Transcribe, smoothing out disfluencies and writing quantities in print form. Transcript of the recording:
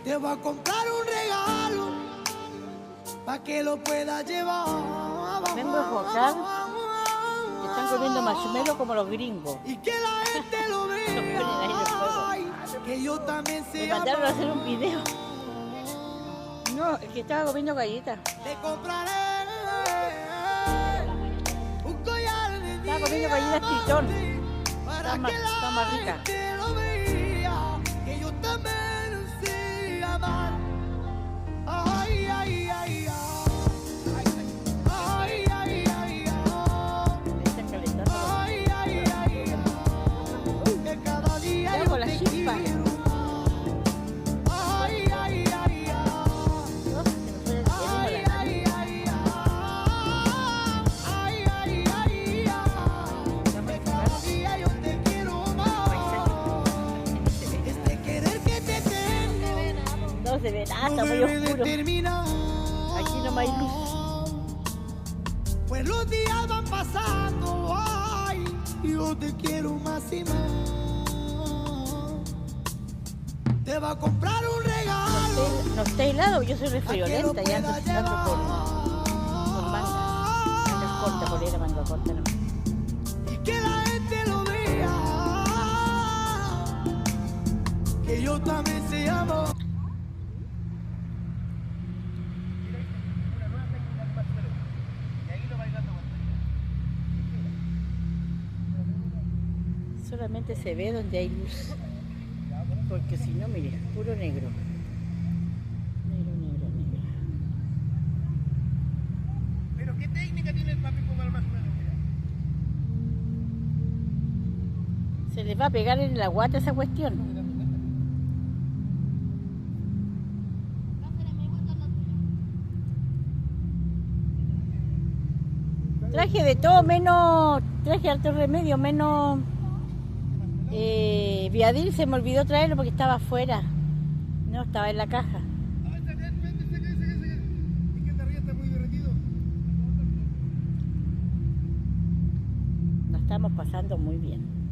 Te voy a comprar un regalo para que lo puedas llevar. Vengo a enfocar que están comiendo marshmallow como los gringos. Y que la gente lo vea. Los ponen ahí en el fuego. Que yo también Me sea. mandaron a hacer un video. No, es que estaba comiendo galletas. Te compraré un collar de Estaba comiendo galletas tritón. para Está que la más rica. gente lo vea. Que yo también sé amar. Ay, ay, ay, ay. Ay, ay, ay, ay. Me están calentando. Ay, ay, ay, ay. Que cada día Ya yo con la te chispa. quiero. Ay, ay, ay, ay. Oh, se me fue el humo a la nariz. No se ve nada, está muy oscuro. Aquí no hay luz. Pues los días van pasando, ay, yo te quiero más y más. Te va a comprar un regalo. No está helado, yo soy refriolenta y ando con manga. Manga corta, polera, manga corta, no. Y que la gente lo vea. Que yo también se amo. Solamente se ve donde hay luz. Porque si no, mire, puro negro. Negro, negro, negro. Pero ¿qué técnica tiene el papi para más o menos? Se les va a pegar en la guata esa cuestión. Traje de todo menos, traje harto remedio, menos Viadil, se me olvidó traerlo porque estaba afuera. No, estaba en la caja. ¿Y que de arriba está muy derretido? Nos estamos pasando muy bien.